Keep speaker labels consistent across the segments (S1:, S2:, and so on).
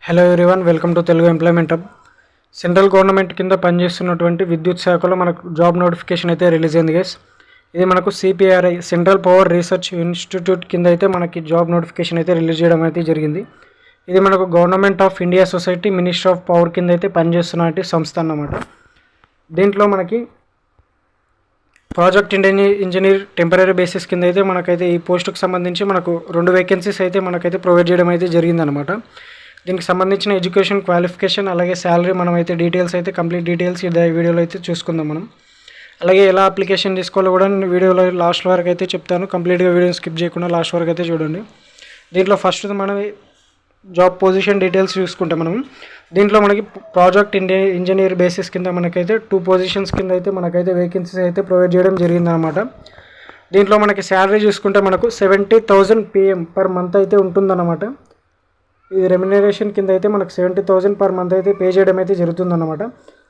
S1: Hello everyone, welcome to Telugu employment hub. Central government కింద పనిచేస్తున్నటువంటి విద్యుత్ శాఖలో మనకు జాబ్ నోటిఫికేషన్ అయితే రిలీజ్ అయింది గైస్. ఇది మనకు CPRI central power research institute కింద అయితే మనకి జాబ్ నోటిఫికేషన్ అయితే రిలీజ్ చేయడం అయితే జరిగింది. ఇది మనకు government of India society ministry of power కింద అయితే పనిచేస్తున్నటువంటి సంస్థ అన్నమాట. దీంట్లో మనకి ప్రాజెక్ట్ ఇంజనీర్ టెంపరీ బేసిస్ కింద అయితే మనకైతే ఈ పోస్టుకు సంబంధించి మనకు 2 వేకెన్సీస్ అయితే మనకైతే ప్రొవైడ్ చేయడం అయితే జరిగిందనమాట. దీనికి సంబంధించిన ఎడ్యుకేషన్ క్వాలిఫికేషన్ అలాగే శాలరీ మనమైతే డీటెయిల్స్ అయితే కంప్లీట్ డీటెయిల్స్ ఈ వీడియోలో అయితే చూసుకుందాం మనం. అలాగే ఎలా అప్లికేషన్ తీసుకోవాలో కూడా వీడియోలో లాస్ట్ వరకు అయితే చెప్తాను. కంప్లీట్గా వీడియో స్కిప్ చేయకుండా లాస్ట్ వరకు అయితే చూడండి. దీంట్లో ఫస్ట్ మనం జాబ్ పొజిషన్ డీటెయిల్స్ చూసుకుంటే మనం దీంట్లో మనకి ప్రాజెక్ట్ ఇంజనీర్ బేసిస్ కింద మనకైతే 2 పొజిషన్స్ కింద అయితే మనకైతే వేకెన్సీస్ అయితే ప్రొవైడ్ చేయడం జరిగిందనమాట. దీంట్లో మనకి శాలరీ చూసుకుంటే మనకు 70,000 PM పర్ మంత్ అయితే ఉంటుందన్నమాట. ఇది రెమ్యునరేషన్ కింద అయితే మనకు 70,000 పర్ మంత్ అయితే పే చేయడం అయితే జరుగుతుందన్నమాట.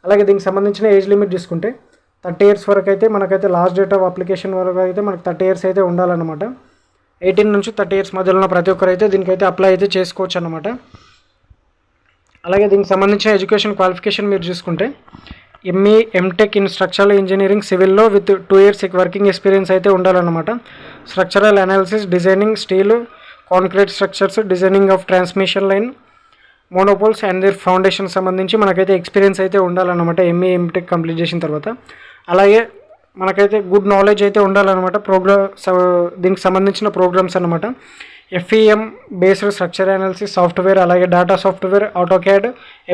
S1: అలాగే దీనికి సంబంధించిన ఏజ్ లిమిట్ చూసుకుంటే 30 years వరకు అయితే మనకైతే లాస్ట్ డేట్ ఆఫ్ అప్లికేషన్ వరకు అయితే మనకు 30 years అయితే ఉండాలన్నమాట. 18 నుంచి 30 years మధ్యలో ఉన్న ప్రతి ఒక్కరు అయితే దీనికైతే అప్లై అయితే చేసుకోవచ్చు అన్నమాట. అలాగే దీనికి సంబంధించిన ఎడ్యుకేషన్ క్వాలిఫికేషన్ మీరు చూసుకుంటే ME MTech in structural engineering సివిల్లో విత్ 2 years వర్కింగ్ ఎక్స్పీరియన్స్ అయితే ఉండాలన్నమాట. Structural analysis, designing steel concrete structures, designing of transmission line, monopoles and their foundation సంబంధించి మనకైతే ఎక్స్పీరియన్స్ అయితే ఉండాలన్నమాట ఎంఈ ఎంటెక్ కంప్లీట్ చేసిన తర్వాత. అలాగే మనకైతే గుడ్ నాలెడ్జ్ అయితే ఉండాలన్నమాట దీనికి సంబంధించిన ప్రోగ్రామ్స్ అన్నమాట. FEM based structure analysis software, అలాగే డేటా సాఫ్ట్వేర్, ఆటోక్యాడ్,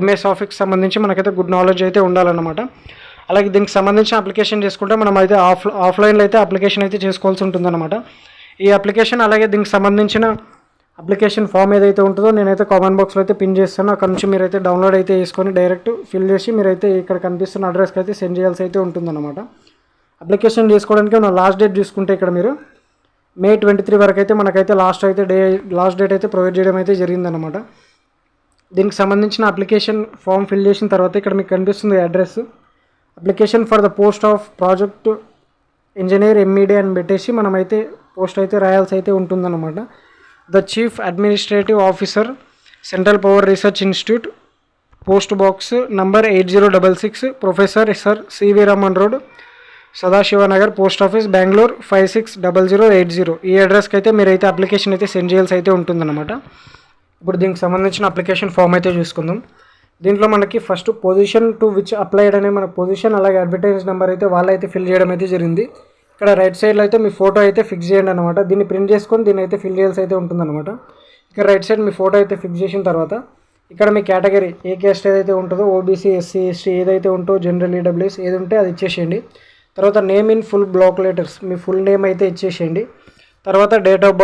S1: MS ఆఫీస్కి సంబంధించి మనకైతే గుడ్ నాలెడ్జ్ అయితే ఉండాలన్నమాట. అలాగే దీనికి సంబంధించిన అప్లికేషన్ చేసుకుంటే మనం అయితే ఆఫ్లైన్లో అయితే అప్లికేషన్ అయితే చేసుకోవాల్సి ఉంటుందన్నమాట. ఈ అప్లికేషన్ అలాగే దీనికి సంబంధించిన అప్లికేషన్ ఫామ్ ఏదైతే ఉంటుందో నేనైతే కామెంట్ బాక్స్లో అయితే పిన్ చేస్తాను. అక్కడ నుంచి మీరైతే డౌన్లోడ్ అయితే చేసుకొని డైరెక్ట్ ఫిల్ చేసి మీరైతే ఇక్కడ కనిపిస్తున్న అడ్రస్కి అయితే సెండ్ చేయాల్సి అయితే ఉంటుందన్నమాట. అప్లికేషన్ చేసుకోవడానికి మన లాస్ట్ డేట్ చూసుకుంటే ఇక్కడ మీరు May 23 వరకు అయితే మనకైతే లాస్ట్ డేట్ అయితే ప్రొవైడ్ చేయడం అయితే జరిగిందనమాట. దీనికి సంబంధించిన అప్లికేషన్ ఫామ్ ఫిల్ చేసిన తర్వాత ఇక్కడ మీకు కనిపిస్తుంది address. Application for the post of project engineer MED అని పెట్టేసి మనమైతే పోస్ట్ అయితే రాయాల్సి అయితే ఉంటుందన్నమాట. The chief administrative officer central power research institute, post box number 8066, professor sir CV Raman road, Sadashivanagar, post office, Bengaluru 560080. ఈ అడ్రస్కి అయితే మీరైతే అప్లికేషన్ అయితే సెండ్ చేయాల్సి అయితే ఉంటుందన్నమాట. ఇప్పుడు దీనికి సంబంధించిన అప్లికేషన్ ఫామ్ అయితే చూసుకుందాం. దీంట్లో మనకి first position to which applied అనే మన పొజిషన్ అలాగే అడ్వర్టైజ్ నెంబర్ అయితే వాళ్ళైతే ఫిల్ చేయడం అయితే జరిగింది. ఇక్కడ రైట్ సైడ్లో అయితే మీ ఫోటో అయితే ఫిక్స్ చేయండి అనమాట. దీన్ని ప్రింట్ చేసుకొని దీన్ని అయితే ఫిల్ చేయాల్సి అయితే ఉంటుందన్నమాట. ఇక్కడ రైట్ సైడ్ మీ ఫోటో అయితే ఫిక్స్ చేసిన తర్వాత ఇక్కడ మీ కేటగిరీ ఏ క్యాస్ట్ ఏదైతే ఉంటుందో OBC, SC, ST ఏదైతే ఉంటుందో జనరల్ EWS ఏది ఉంటే అది ఇచ్చేసేయండి. తర్వాత name in full block letters మీ ఫుల్ నేమ్ అయితే ఇచ్చేసేయండి. తర్వాత డేట్ ఆఫ్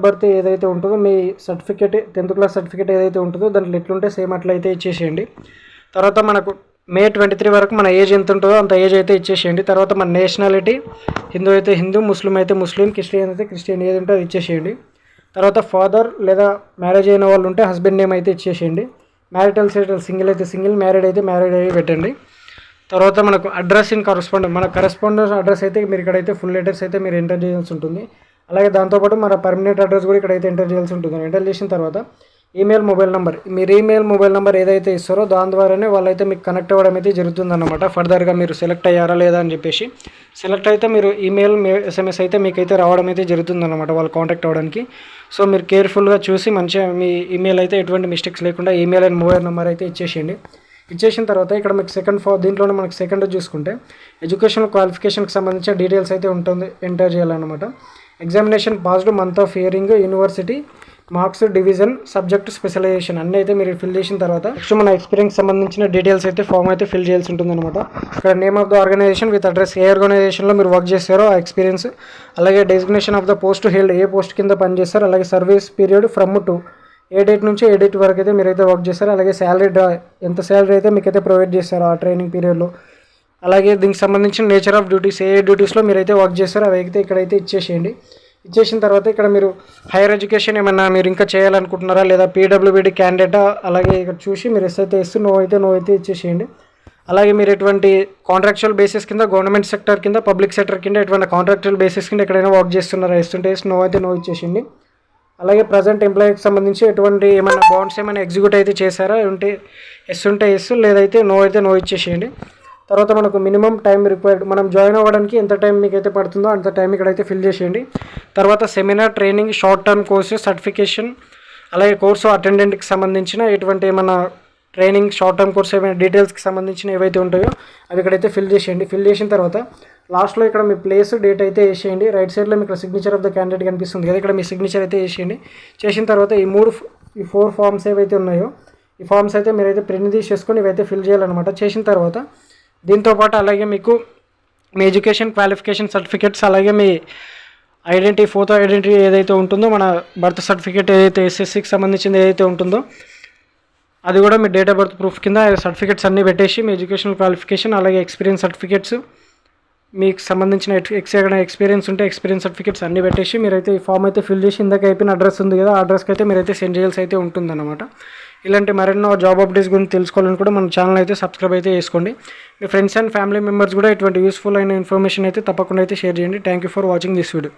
S1: బర్త్ ఏదైతే ఉంటుందో మీ సర్టిఫికేట్ 10th క్లాస్ సర్టిఫికేట్ ఏదైతే ఉంటుందో దాంట్లో ఎట్లుంటే సేమ్ అట్లయితే ఇచ్చేసేయండి. తర్వాత మనకు May 23 వరకు మన ఏజ్ ఎంత ఉంటుందో అంత ఏజ్ అయితే ఇచ్చేసేయండి. తర్వాత మన నేషనాలిటీ హిందూ అయితే హిందూ, ముస్లిం అయితే ముస్లిం, క్రిస్టియన్ అయితే క్రిస్టియన్ ఏది ఉంటే అది ఇచ్చేసేయండి. తర్వాత ఫాదర్ లేదా మ్యారేజ్ అయిన వాళ్ళు ఉంటే హస్బెండ్ నేమ్ అయితే ఇచ్చేసేయండి. మ్యారిటల్ స్టేటస్ సింగిల్ అయితే సింగిల్, మ్యారీడ్ అయితే మ్యారీడ్ అయ్యి పెట్టండి. తర్వాత మనకు అడ్రస్ ఇన్ కరస్పాండెంట్ మన కరస్పాండెన్స్ అడ్రస్ అయితే మీరు ఇక్కడైతే ఫుల్ లెటర్స్ అయితే మీరు ఎంటర్ చేయాల్సి ఉంటుంది. అలాగే దాంతోపాటు మన పర్మనెంట్ అడ్రస్ కూడా ఇక్కడైతే ఎంటర్ చేయాల్సి ఉంటుంది. ఎంటర్ చేసిన తర్వాత ఈమెయిల్ మొబైల్ నెంబర్ మీరు ఈమెయిల్ మొబైల్ నెంబర్ ఏదైతే ఇస్తారో దాని ద్వారానే వాళ్ళైతే మీకు కనెక్ట్ అవ్వడం అయితే జరుగుతుందన్నమాట. ఫర్దర్గా మీరు సెలెక్ట్ అయ్యారా లేదా అని చెప్పేసి సెలెక్ట్ అయితే మీరు ఈమెయిల్ SMS అయితే మీకైతే రావడం అయితే జరుగుతుందన్నమాట వాళ్ళు కాంటాక్ట్ అవ్వడానికి. సో మీరు కేర్ఫుల్గా చూసి మంచిగా మీ ఈమెయిల్ అయితే ఎటువంటి మిస్టేక్స్ లేకుండా ఈమెయిల్ అండ్ మొబైల్ నెంబర్ అయితే ఇచ్చేసేయండి. ఇచ్చేసిన తర్వాత ఇక్కడ మీకు దీంట్లోనే మనకి సెకండ్ చూసుకుంటే ఎడ్యుకేషనల్ క్వాలిఫికేషన్కి సంబంధించిన డీటెయిల్స్ అయితే ఉంటుంది ఎంటర్ చేయాలన్నమాట. Examination passed, month of hearing, university, marks, division, subject, specialization అన్నీ అయితే మీరు ఫిల్ చేసిన తర్వాత నెక్స్ట్ మన ఎక్స్పీరియన్స్ సంబంధించిన డీటెయిల్స్ అయితే ఫామ్ అయితే ఫిల్ చేయాల్సి ఉంటుందన్నమాట. ఇక్కడ name of the organisation with address ఏ ఆర్గనైజేషన్లో మీరు వర్క్ చేస్తారో ఆ ఎక్స్పీరియన్స్, అలాగే designation of the post held ఏ పోస్ట్ కింద పనిచేస్తారు, అలాగే సర్వీస్ పీరియడ్ ఫ్రమ్ టు ఏ డేట్ నుంచి ఏ డేట్ వరకు అయితే మీరైతే వర్క్ చేస్తారు, అలాగే శాలరీ ఎంత శాలరీ అయితే మీకైతే ప్రొవైడ్ చేస్తారో ఆ ట్రైనింగ్ పీరియడ్లో, అలాగే దీనికి సంబంధించిన నేచర్ ఆఫ్ డ్యూటీస్ ఏ డ్యూటీస్లో మీరైతే వర్క్ చేస్తారో అవి అయితే ఇక్కడైతే ఇచ్చేసేయండి. ఇచ్చేసిన తర్వాత ఇక్కడ మీరు హైయర్ ఎడ్యుకేషన్ ఏమన్నా మీరు ఇంకా చేయాలనుకుంటున్నారా లేదా PWBD క్యాండిడేటా అలాగే ఇక్కడ చూసి మీరు ఎస్ అయితే నో అయితే ఇచ్చేసేయండి. అలాగే మీరు ఎటువంటి కాంట్రాక్చువల్ బేసిస్ కింద గవర్నమెంట్ సెక్టర్ కింద పబ్లిక్ సెక్టర్ కింద ఎటువంటి కాంట్రాక్చువల్ బేసిస్ కింద ఎక్కడైనా వర్క్ చేస్తున్నారా ఇస్తుంటే నో అయితే నో ఇచ్చేసింది. అలాగే ప్రజెంట్ ఎంప్లాయీకి సంబంధించి ఎటువంటి ఏమైనా బాండ్స్ ఏమైనా ఎగ్జిక్యూట్ అయితే చేశారా ఉంటే ఎస్ లేదైతే నో అయితే నో ఇచ్చేసేయండి. తర్వాత మనకు మినిమం టైం రిక్వైర్డ్, మనం జాయిన్ అవ్వడానికి ఎంత టైం మీకు అయితే పడుతుందో అంత టైం ఇక్కడైతే ఫిల్ చేసేయండి. తర్వాత seminar, training, short term courses, certification, అలాగే కోర్సు అటెండెంట్కి సంబంధించిన ఎటువంటి ఏమైనా ట్రైనింగ్, షార్ట్ టర్మ్ కోర్స్ ఏమైనా డీటెయిల్స్కి సంబంధించిన ఏవైతే ఉంటాయో అవి ఇక్కడైతే ఫిల్ చేసేయండి. ఫిల్ చేసిన తర్వాత లాస్ట్లో ఇక్కడ మీ ప్లేస్, డేట్ అయితే వేసేయండి. రైట్ సైడ్లో మీకు సిగ్నేచర్ ఆఫ్ ద క్యాండిడేట్ కనిపిస్తుంది కదా, ఇక్కడ మీ సిగ్నేచర్ అయితే వేసేయండి. చేసిన తర్వాత ఈ 4 ఫామ్స్ ఏవైతే ఉన్నాయో ఈ ఫామ్స్ అయితే మీరైతే ప్రింట్ తీసేసుకొని ఇవైతే ఫిల్ చేయాలన్నమాట. చేసిన తర్వాత దీంతోపాటు అలాగే మీకు మీ ఎడ్యుకేషన్ క్వాలిఫికేషన్ సర్టిఫికేట్స్, అలాగే మీ ఫోటో ఐడెంటిటీ ఏదైతే ఉంటుందో, మన బర్త్ సర్టిఫికేట్ ఏదైతే ఎస్ఎస్సికి సంబంధించింది ఏదైతే ఉంటుందో అది కూడా మీ డేట్ ఆఫ్ బర్త్ ప్రూఫ్ కింద సర్టిఫికేట్స్ అన్నీ పెట్టేసి మీ ఎడ్యుకేషనల్ క్వాలిఫికేషన్ అలాగే ఎక్స్పీరియన్స్ సర్టిఫికేట్స్, మీకు సంబంధించిన ఎక్స్పీరియన్స్ ఉంటే ఎక్స్పీరియన్స్ సర్టిఫికేట్స్ అన్నీ పెట్టేసి మీరైతే ఈ ఫామ్ అయితే ఫిల్ చేసి ఇందాక అయిపోయిన అడ్రస్ ఉంది కదా, ఆ అడ్రస్కి అయితే మీరైతే సెండ్ చేయాల్సి అయితే ఉంటుందన్నమాట. ఇలాంటి మరెన్నో జాబ్ అప్డేట్స్ గురించి తెలుసుకోవాలని కూడా మన ఛానల్ అయితే సబ్స్క్రైబ్ అయితే చేసుకోండి. మీ ఫ్రెండ్స్ అండ్ ఫ్యామిలీ మెంబర్స్ కూడా ఇటువంటి యూస్ఫుల్ అయిన ఇన్ఫర్మేషన్ అయితే తప్పకుండా అయితే షేర్ చేయండి. Thank you for watching this video.